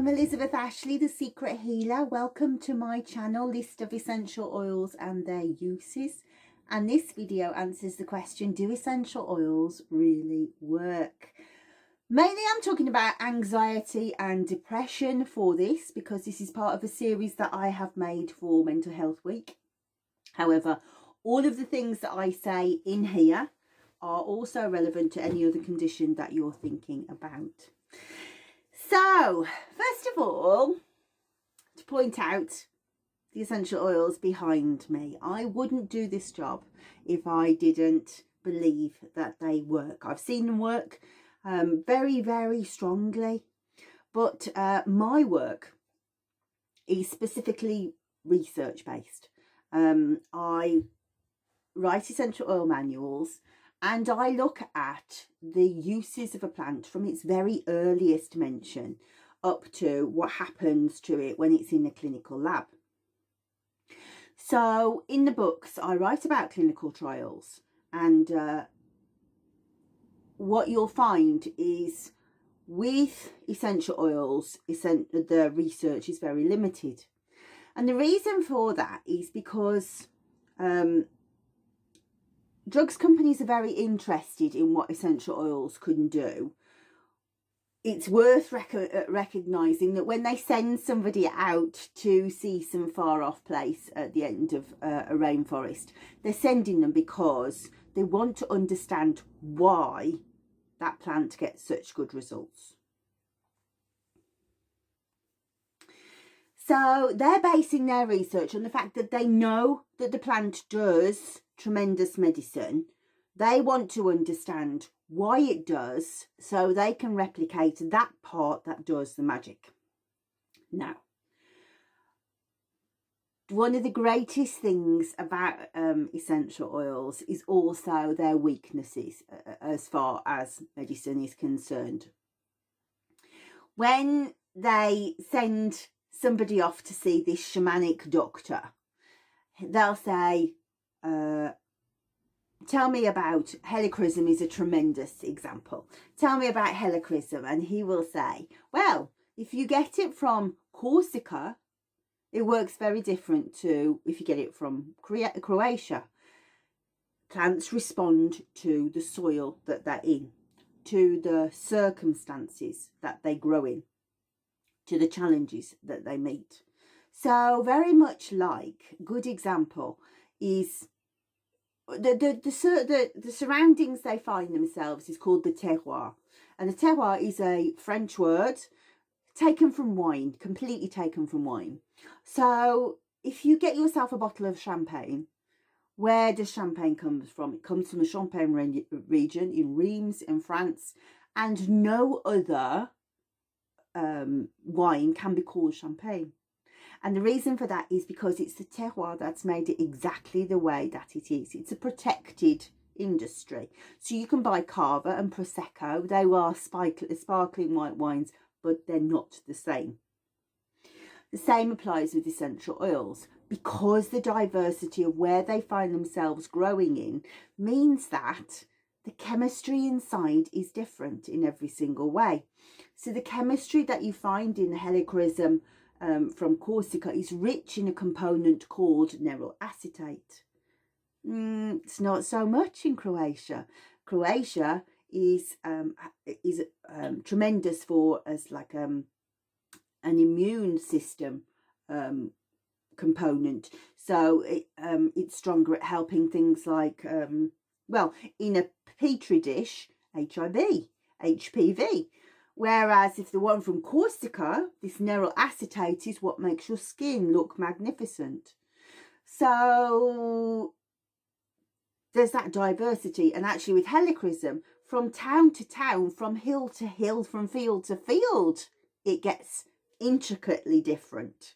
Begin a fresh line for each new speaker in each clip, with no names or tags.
I'm Elizabeth Ashley, the Secret Healer. Welcome to my channel, list of essential oils and their uses. And this video answers the question, do essential oils really work? Mainly I'm talking about anxiety and depression for this, because this is part of a series that I have made for Mental Health Week. However, all of the things that I say in here are also relevant to any other condition that you're thinking about. So, first of all, to point out the essential oils behind me. I wouldn't do this job if I didn't believe that they work. I've seen them work very, very strongly, but my work is specifically research-based. I write essential oil manuals, and I look at the uses of a plant from its very earliest mention up to what happens to it when it's in a clinical lab. So in the books, I write about clinical trials, and what you'll find is with essential oils, the research is very limited. And the reason for that is because drugs companies are very interested in what essential oils can do. It's worth recognising that when they send somebody out to see some far off place at the end of a rainforest, they're sending them because they want to understand why that plant gets such good results. So they're basing their research on the fact that they know that the plant does tremendous medicine. They want to understand why it does, so they can replicate that part that does the magic. Now, one of the greatest things about essential oils is also their weaknesses as far as medicine is concerned. When they send somebody off to see this shamanic doctor, they'll say, tell me about helichrysum is a tremendous example. Tell me about helichrysum. And he will say, well, if you get it from Corsica, it works very different to if you get it from Croatia. Plants respond to the soil that they're in, to the circumstances that they grow in, to the challenges that they meet. So very much like, good example is the surroundings they find themselves is called the terroir. And the terroir is a French word taken from wine, completely taken from wine. So if you get yourself a bottle of champagne, where does champagne come from? It comes from the Champagne region in Reims in France, and no other wine can be called champagne. And the reason for that is because it's the terroir that's made it exactly the way that it is. It's a protected industry. So you can buy Cava and Prosecco. They are sparkling white wines, but they're not the same. The same applies with essential oils, because the diversity of where they find themselves growing in means that the chemistry inside is different in every single way. So the chemistry that you find in the helichrysum from Corsica is rich in a component called neryl acetate. It's not so much in Croatia. Croatia is tremendous for as like an immune system component. So it's stronger at helping things like well, in a petri dish, HIV, HPV. Whereas if the one from Corsica, this neryl acetate, is what makes your skin look magnificent. So there's that diversity. And actually with helichrysum, from town to town, from hill to hill, from field to field, it gets intricately different.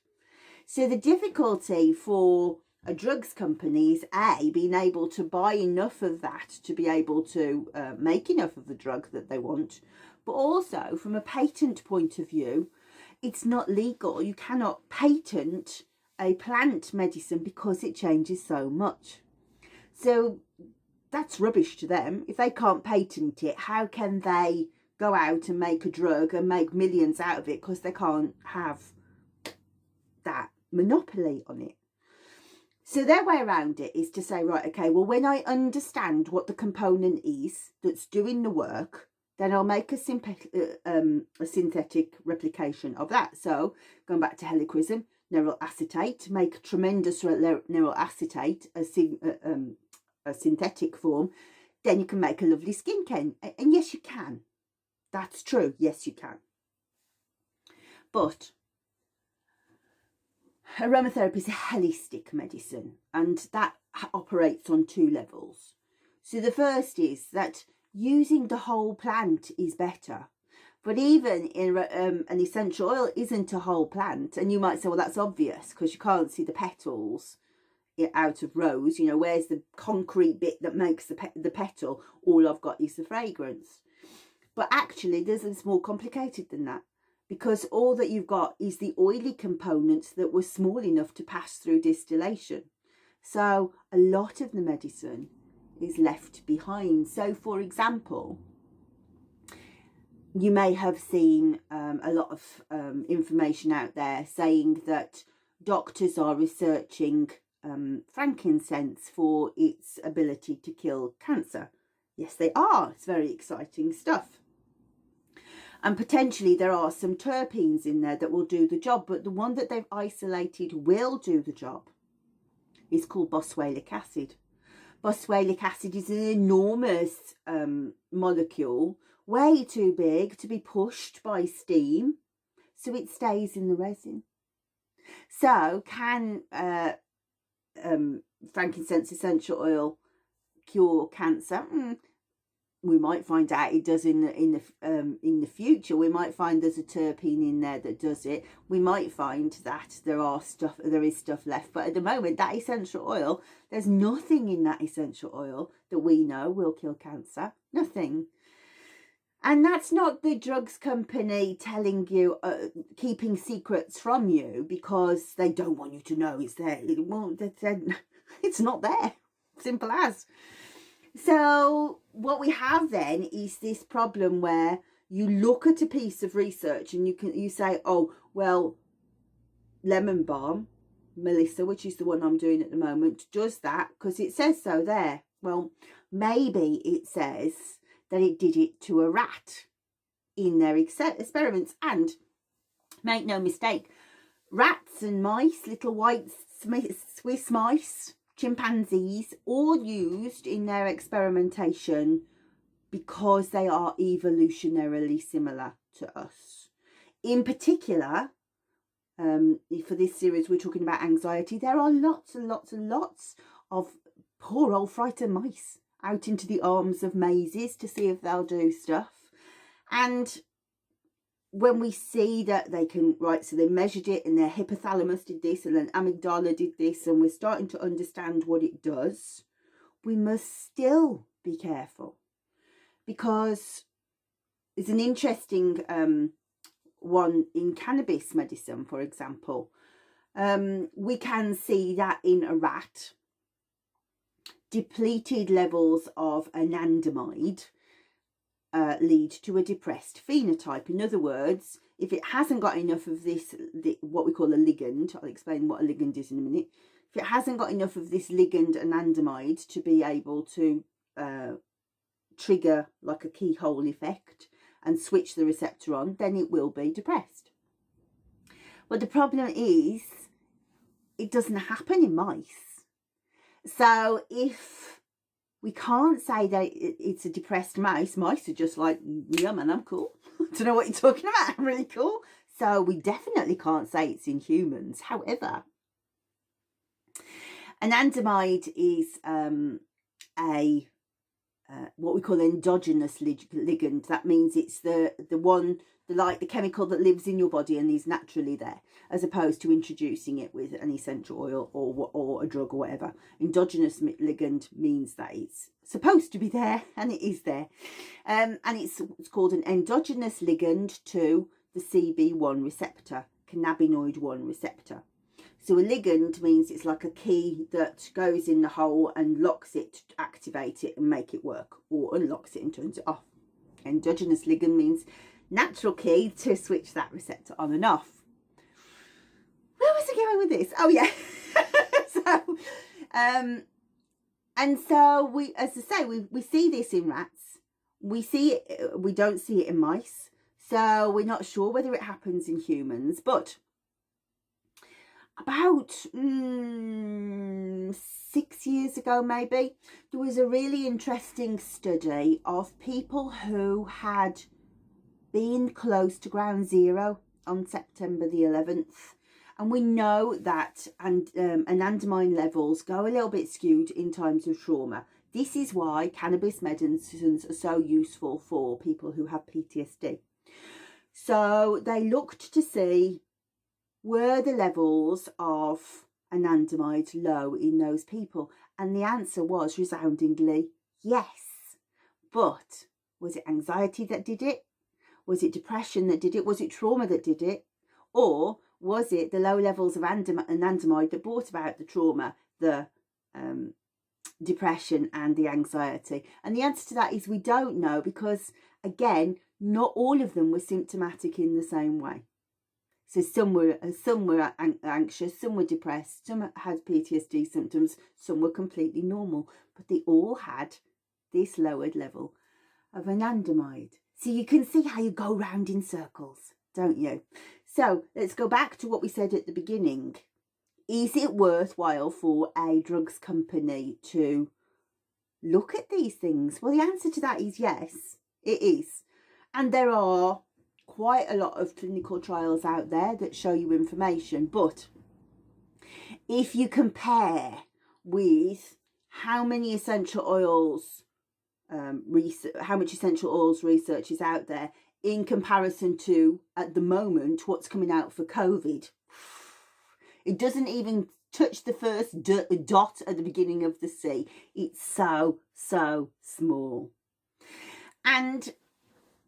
So the difficulty for a drugs company is A, being able to buy enough of that to be able to make enough of the drug that they want. But also from a patent point of view, it's not legal. You cannot patent a plant medicine because it changes so much. So that's rubbish to them. If they can't patent it, how can they go out and make a drug and make millions out of it because they can't have that monopoly on it. So their way around it is to say, right, okay, well, when I understand what the component is that's doing the work, then I'll make a synthetic replication of that. So going back to helichrysum, neural acetate, make a tremendous neural acetate, a synthetic form, then you can make a lovely skin cane. And yes, you can. That's true. Yes, you can. But aromatherapy is a holistic medicine, and that operates on 2 levels. So the first is that using the whole plant is better. But even in an essential oil isn't a whole plant. And you might say, well, that's obvious because you can't see the petals out of rose. You know, where's the concrete bit that makes the petal? All I've got is the fragrance. But actually, it's more complicated than that, because all that you've got is the oily components that were small enough to pass through distillation. So a lot of the medicine is left behind. So, for example, you may have seen a lot of information out there saying that doctors are researching frankincense for its ability to kill cancer. Yes, they are. It's very exciting stuff. And potentially there are some terpenes in there that will do the job, but the one that they've isolated will do the job is called boswellic acid. Boswellic acid is an enormous molecule, way too big to be pushed by steam, so it stays in the resin. So can frankincense essential oil cure cancer? We might find out it does in the future. We might find there's a terpene in there that does it. We might find that there is stuff left. But at the moment, that essential oil, there's nothing in that essential oil that we know will kill cancer. Nothing. And that's not the drugs company telling you, keeping secrets from you because they don't want you to know it's there. Well, it's not there. Simple as. So what we have then is this problem where you look at a piece of research and you say, oh, well, lemon balm, Melissa, which is the one I'm doing at the moment, does that because it says so there. Well, maybe it says that it did it to a rat in their experiments. And make no mistake, rats and mice, little white Swiss mice, chimpanzees, all used in their experimentation because they are evolutionarily similar to us. In particular, for this series we're talking about anxiety, there are lots and lots and lots of poor old frightened mice out into the arms of mazes to see if they'll do stuff. And when we see that they can, right, so they measured it and their hypothalamus did this and then amygdala did this, and we're starting to understand what it does, we must still be careful, because there's an interesting one in cannabis medicine, for example. We can see that in a rat, depleted levels of anandamide lead to a depressed phenotype. In other words, if it hasn't got enough of this, what we call a ligand, I'll explain what a ligand is in a minute. If it hasn't got enough of this ligand anandamide to be able to trigger like a keyhole effect and switch the receptor on, then it will be depressed. But the problem is it doesn't happen in mice. So if we can't say that it's a depressed mouse, mice are just like, yeah man, I'm cool. Don't know what you're talking about, I'm really cool. So we definitely can't say it's in humans. However, anandamide is what we call endogenous ligand. That means it's the chemical that lives in your body and is naturally there, as opposed to introducing it with an essential oil or a drug or whatever. Endogenous ligand means that it's supposed to be there, and it is there. And it's called an endogenous ligand to the CB1 receptor, cannabinoid 1 receptor. So a ligand means it's like a key that goes in the hole and locks it to activate it and make it work, or unlocks it and turns it off. Endogenous ligand means natural key to switch that receptor on and off. Where was I going with this? Oh yeah. And so we, as I say, we see this in rats. We see it, we don't see it in mice. So we're not sure whether it happens in humans, but about 6 years ago maybe, there was a really interesting study of people who had been close to ground zero on September the 11th. And we know that anandamide levels go a little bit skewed in times of trauma. This is why cannabis medicines are so useful for people who have PTSD. So they looked to see, were the levels of anandamide low in those people? And the answer was resoundingly yes. But was it anxiety that did it? Was it depression that did it? Was it trauma that did it? Or was it the low levels of anandamide that brought about the trauma, the depression and the anxiety? And the answer to that is we don't know, because again, not all of them were symptomatic in the same way. So some were anxious, some were depressed, some had PTSD symptoms, some were completely normal, but they all had this lowered level of anandamide. So you can see how you go round in circles, don't you? So let's go back to what we said at the beginning. Is it worthwhile for a drugs company to look at these things? Well, the answer to that is yes, it is. And there are quite a lot of clinical trials out there that show you information. But if you compare with how many essential oils how much essential oils research is out there in comparison to, at the moment, what's coming out for COVID, it doesn't even touch the first dot at the beginning of the sea. It's so small. And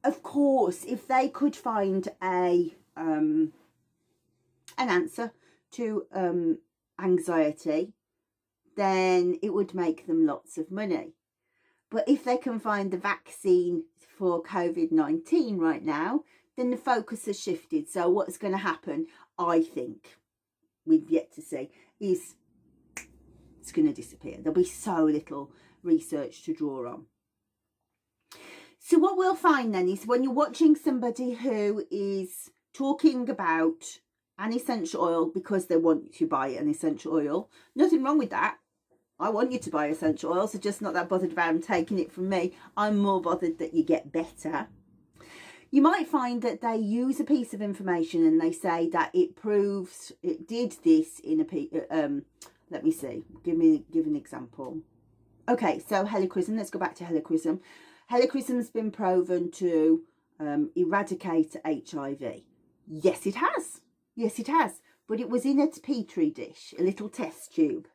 of course, if they could find an answer to anxiety, then it would make them lots of money. But if they can find the vaccine for COVID-19 right now, then the focus has shifted. So what's going to happen, I think, we've yet to see, is it's going to disappear. There'll be so little research to draw on. So what we'll find then is when you're watching somebody who is talking about an essential oil because they want you to buy an essential oil, nothing wrong with that. I want you to buy essential oils, so just not that bothered about them taking it from me. I'm more bothered that you get better. You might find that they use a piece of information and they say that it proves it did this in a let me see, give an example. Okay, so helichrysum, let's go back to helichrysum. Helichrysum's been proven to eradicate HIV. Yes, it has. Yes, it has. But it was in a petri dish, a little test tube.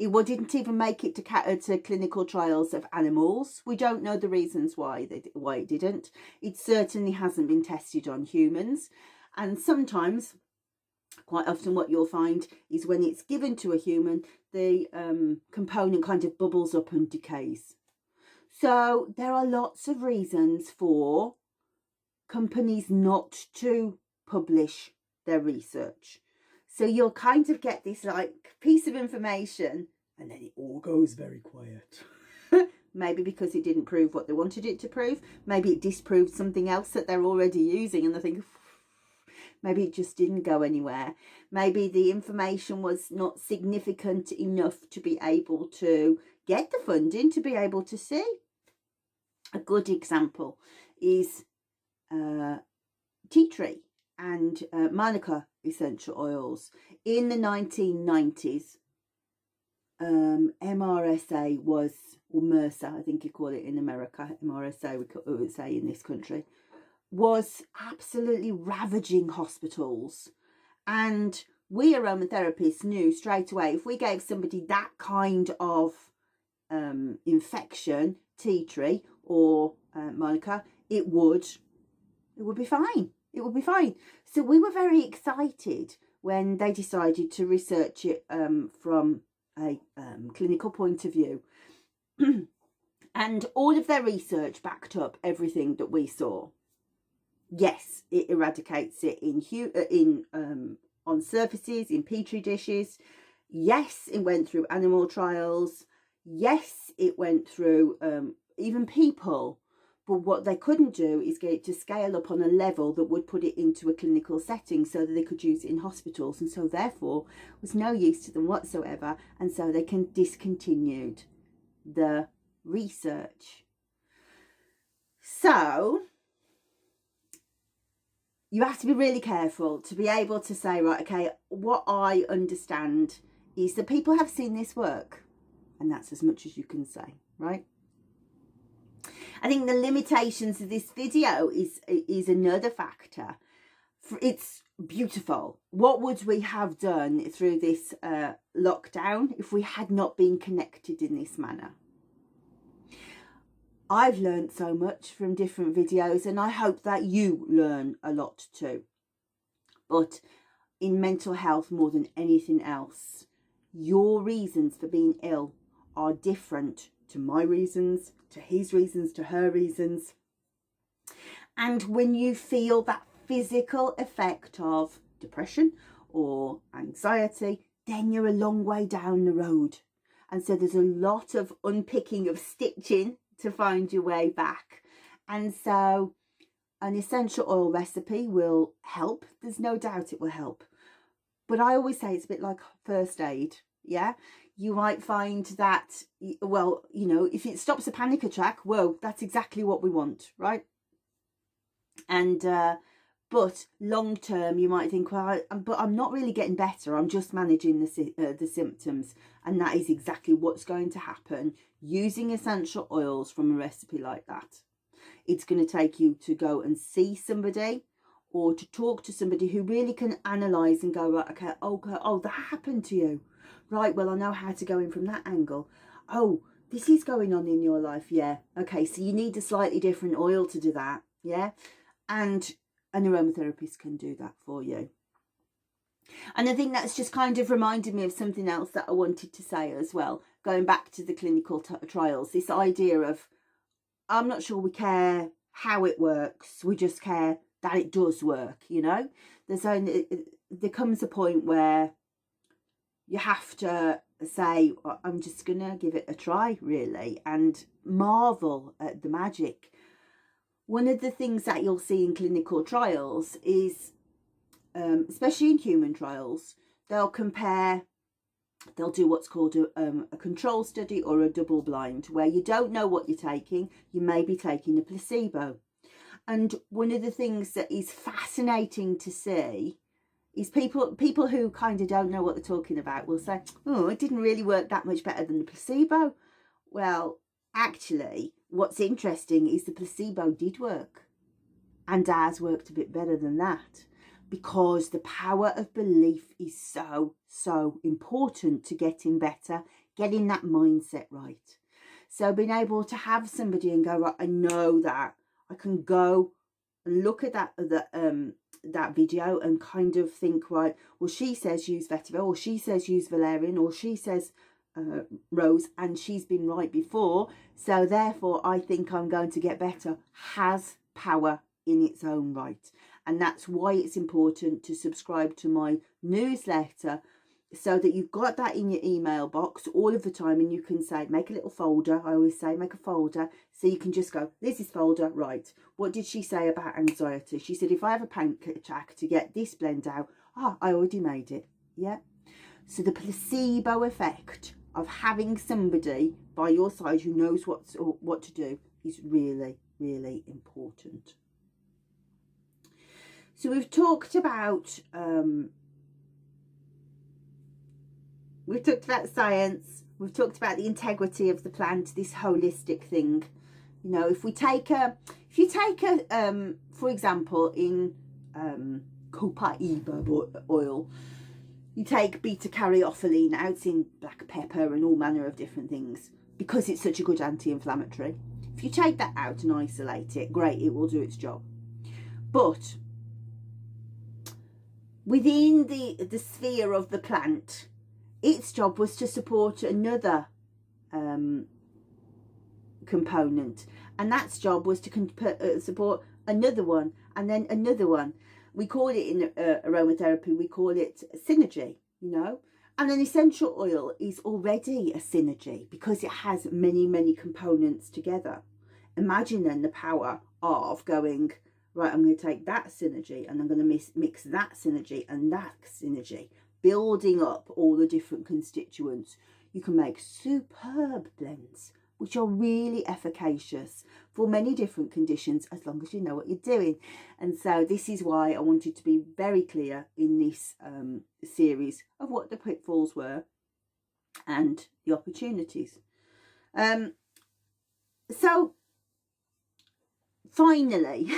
It didn't even make it to clinical trials of animals. We don't know the reasons why it didn't. It certainly hasn't been tested on humans. And sometimes, quite often, what you'll find is when it's given to a human, the component kind of bubbles up and decays. So there are lots of reasons for companies not to publish their research. So you'll kind of get this like piece of information and then it all goes very quiet. Maybe because it didn't prove what they wanted it to prove. Maybe it disproved something else that they're already using and they think, maybe it just didn't go anywhere. Maybe the information was not significant enough to be able to get the funding to be able to see. A good example is tea tree and manuka essential oils. In the 1990s, MRSA was, or MRSA, I think you call it in America, MRSA we would say in this country, was absolutely ravaging hospitals. And we aromatherapists knew straight away, if we gave somebody that kind of infection, tea tree or manuka, it would be fine. It would be fine. So we were very excited when they decided to research it from a clinical point of view. And all of their research backed up everything that we saw. Yes, it eradicates it on surfaces, in petri dishes. Yes, it went through animal trials. Yes, it went through even people. But what they couldn't do is get it to scale up on a level that would put it into a clinical setting so that they could use it in hospitals. And so therefore was no use to them whatsoever. And so they discontinued the research. So you have to be really careful to be able to say, right, okay, what I understand is that people have seen this work, and that's as much as you can say, right? I think the limitations of this video is another factor. It's beautiful. What would we have done through this lockdown if we had not been connected in this manner? I've learned so much from different videos, and I hope that you learn a lot too. But in mental health, more than anything else, your reasons for being ill are different to my reasons, to his reasons, to her reasons. And when you feel that physical effect of depression or anxiety, then you're a long way down the road. And so there's a lot of unpicking, of stitching to find your way back. And so an essential oil recipe will help. There's no doubt it will help. But I always say it's a bit like first aid. Yeah, you might find that, well, you know, if it stops a panic attack, whoa, that's exactly what we want, right? And but long term, you might think, well, but I'm not really getting better. I'm just managing the symptoms. And that is exactly what's going to happen using essential oils from a recipe like that. It's going to take you to go and see somebody or to talk to somebody who really can analyse and go, right, okay, oh, that happened to you. Right, well, I know how to go in from that angle. Oh, this is going on in your life, yeah. Okay, so you need a slightly different oil to do that, yeah? And an aromatherapist can do that for you. And I think that's just kind of reminded me of something else that I wanted to say as well, going back to the clinical trials, this idea of, I'm not sure we care how it works, we just care that it does work, you know? There comes a point where you have to say, I'm just going to give it a try, really, and marvel at the magic. One of the things that you'll see in clinical trials is, especially in human trials, they'll do what's called a control study or a double blind, where you don't know what you're taking. You may be taking a placebo. And one of the things that is fascinating to see is people who kind of don't know what they're talking about will say, oh, it didn't really work that much better than the placebo. Well, actually, what's interesting is the placebo did work, and ours worked a bit better than that, because the power of belief is so important to getting better, getting that mindset right. So being able to have somebody and go, right, I know that I can go and look at that video and kind of think, right, well, she says use vetiver, or she says use valerian, or she says rose, and she's been right before, so therefore I think I'm going to get better, has power in its own right. And that's why it's important to subscribe to my newsletter, so that you've got that in your email box all of the time, and you can say, make a little folder. I always say make a folder, so you can just go, this is folder, right, what did she say about anxiety? She said, if I have a panic attack, to get this blend out, I already made it. Yeah. So the placebo effect of having somebody by your side who knows what to do is really, really important. So we've talked about science, we've talked about the integrity of the plant, this holistic thing. You know, if you take a for example, in copaiba oil, you take beta caryophyllene out in black pepper and all manner of different things, because it's such a good anti-inflammatory. If you take that out and isolate it, great, it will do its job. But within the sphere of the plant, its job was to support another component, and that's job was to support another one and then another one. We call it in aromatherapy, we call it synergy, you know. And an essential oil is already a synergy because it has many, many components together. Imagine then the power of going, right, I'm going to take that synergy and I'm going to mix that synergy and that synergy, building up all the different constituents. You can make superb blends which are really efficacious for many different conditions as long as you know what you're doing. And so this is why I wanted to be very clear in this series of what the pitfalls were and the opportunities. So finally,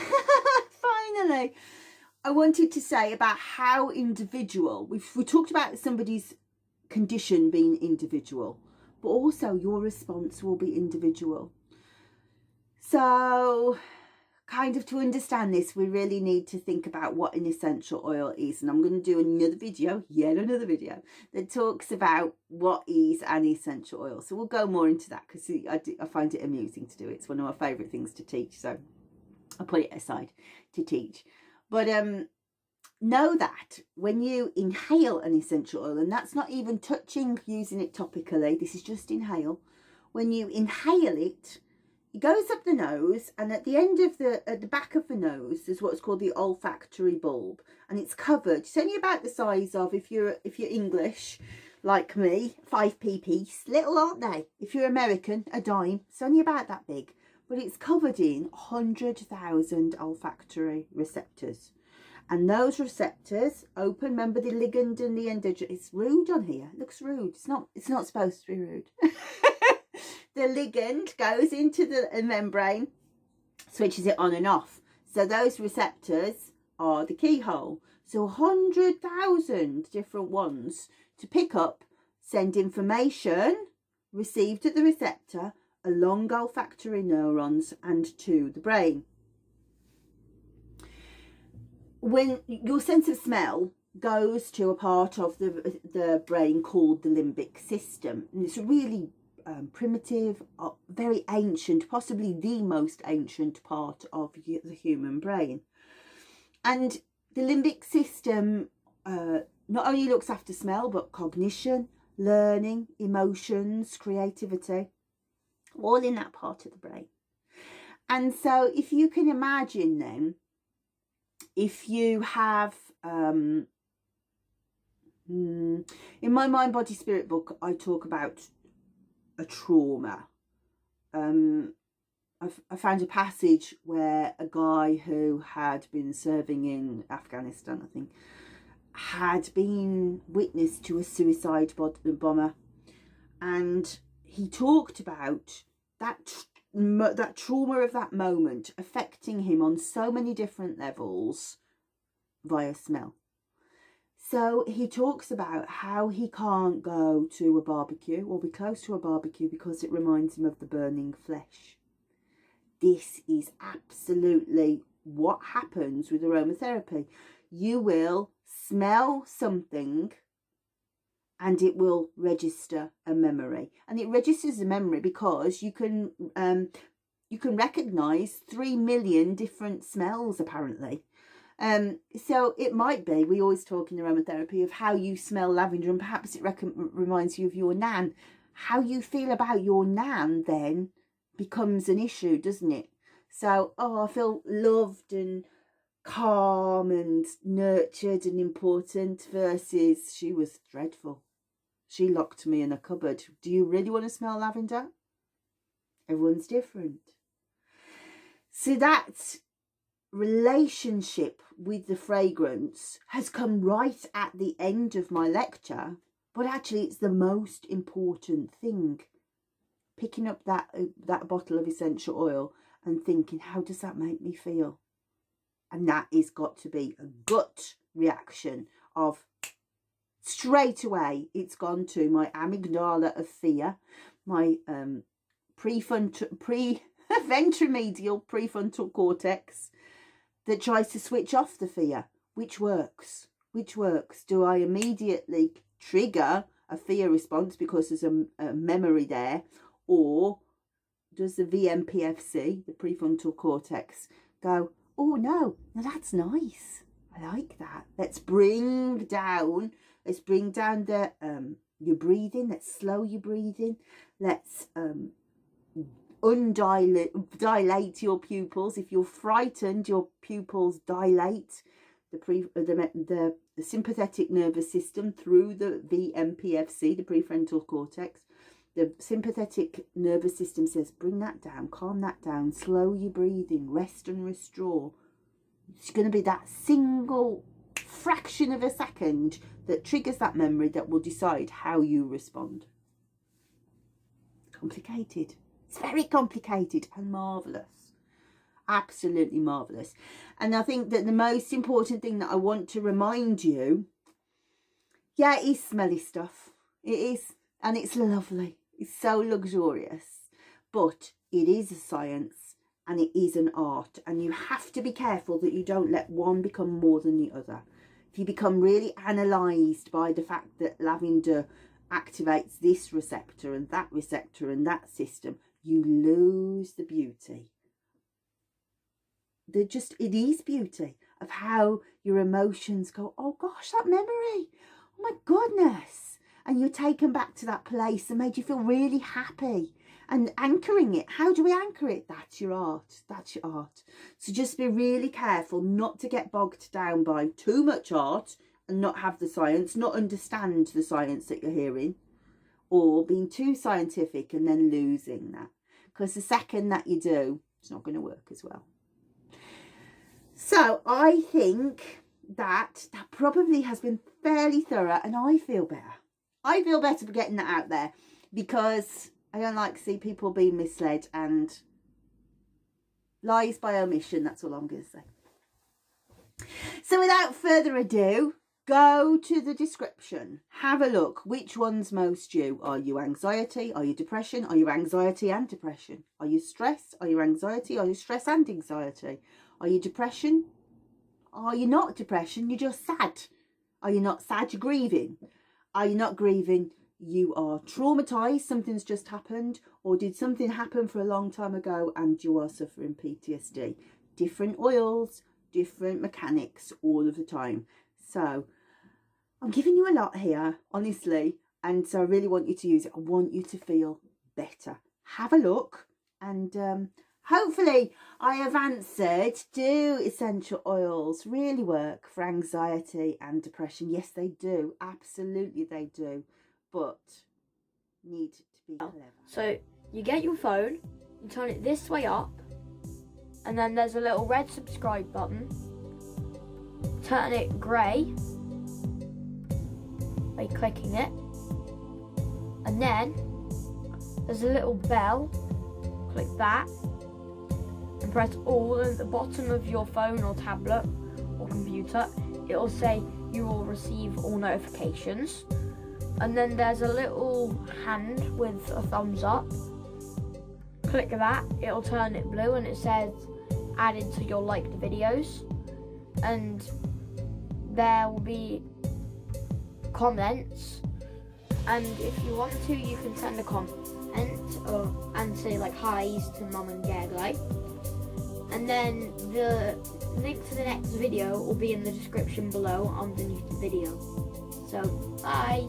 finally, I wanted to say about how individual, we talked about somebody's condition being individual, but also your response will be individual. So kind of to understand this, we really need to think about what an essential oil is. And I'm going to do another video, yet another video, that talks about what is an essential oil. So we'll go more into that because I find it amusing to do. It's one of my favourite things to teach. So I'll put it aside to teach. But know that when you inhale an essential oil, and that's not even touching using it topically, this is just inhale. When you inhale it, it goes up the nose, and at the end of at the back of the nose, there's what's called the olfactory bulb, and it's covered. It's only about the size of, if you're English like me, 5p piece. Little, aren't they? If you're American, a dime. It's only about that big, but it's covered in 100,000 olfactory receptors. And those receptors open, remember the ligand and the endogen. It's rude on here. It looks rude. It's not supposed to be rude. The ligand goes into the membrane, switches it on and off. So those receptors are the keyhole. So 100,000 different ones to pick up, send information received at the receptor along olfactory neurons and to the brain. When your sense of smell goes to a part of the brain called the limbic system, and it's a really primitive, very ancient, possibly the most ancient part of the human brain. And the limbic system not only looks after smell, but cognition, learning, emotions, creativity, all in that part of the brain. And so if you can imagine then, if you have, in my Mind, Body, Spirit book, I talk about a trauma. I found a passage where a guy who had been serving in Afghanistan, I think, had been witness to a suicide bomber. And he talked about that trauma of that moment affecting him on so many different levels via smell. So he talks about how he can't go to a barbecue or be close to a barbecue because it reminds him of the burning flesh. This is absolutely what happens with aromatherapy. You will smell something and it will register a memory. And it registers a memory because you can recognise 3 million different smells, apparently. So it might be, we always talk in aromatherapy of how you smell lavender, and perhaps it reminds you of your nan. How you feel about your nan then becomes an issue, doesn't it? So, oh, I feel loved and calm and nurtured and important, versus she was dreadful. She locked me in a cupboard. Do you really want to smell lavender? Everyone's different. So that relationship with the fragrance has come right at the end of my lecture, but actually it's the most important thing. Picking up that bottle of essential oil and thinking, how does that make me feel? And that is got to be a gut reaction of, straight away it's gone to my amygdala of fear, my ventromedial prefrontal cortex that tries to switch off the fear. Which works? Do I immediately trigger a fear response because there's a memory there, or does the VMPFC, the prefrontal cortex, go, oh no, now that's nice. I like that. Let's bring down the your breathing. Let's slow your breathing. Let's dilate your pupils. If you're frightened, your pupils dilate. The sympathetic nervous system through the VMPFC, the prefrontal cortex. The sympathetic nervous system says, bring that down, calm that down, slow your breathing, rest and restore. It's going to be that single fraction of a second that triggers that memory that will decide how you respond. Complicated. It's very complicated and marvellous. Absolutely marvellous. And I think that the most important thing that I want to remind you, yeah, it is smelly stuff. It is. And it's lovely. It's so luxurious. But it is a science and it is an art. And you have to be careful that you don't let one become more than the other. If you become really analysed by the fact that lavender activates this receptor and that system, you lose the beauty. It is beauty of how your emotions go, oh gosh, that memory, oh my goodness. And you're taken back to that place that made you feel really happy. And anchoring it, how do we anchor it? That's your art. That's your art. So just be really careful not to get bogged down by too much art and not have the science, not understand the science that you're hearing, or being too scientific and then losing that. Because the second that you do, it's not going to work as well. So I think that probably has been fairly thorough, and I feel better. I feel better for getting that out there, because I don't like to see people being misled and lies by omission. That's all I'm going to say. So without further ado, go to the description. Have a look. Which one's most you? Are you anxiety? Are you depression? Are you anxiety and depression? Are you stress? Are you anxiety? Are you stress and anxiety? Are you depression? Are you not depression? You're just sad. Are you not sad? You're grieving. Are you not grieving? You are traumatized. Something's just happened. Or did something happen for a long time ago and you are suffering PTSD? Different oils, different mechanics all of the time. So I'm giving you a lot here, honestly. And so I really want you to use it. I want you to feel better. Have a look, and hopefully I have answered, do essential oils really work for anxiety and depression? Yes, they do. Absolutely they do. But need to be clever.
So you get your phone, you turn it this way up, and then there's a little red subscribe button. Turn it grey by clicking it, and then there's a little bell. Click that and press all at the bottom of your phone or tablet or computer. It will say you will receive all notifications, and then there's a little hand with a thumbs up. Click that, it'll turn it blue and it says added to your liked videos, and there will be comments, and if you want to you can send a comment and say like hi's to Mum and Gaggai, and then the link to the next video will be in the description below underneath the video. So bye.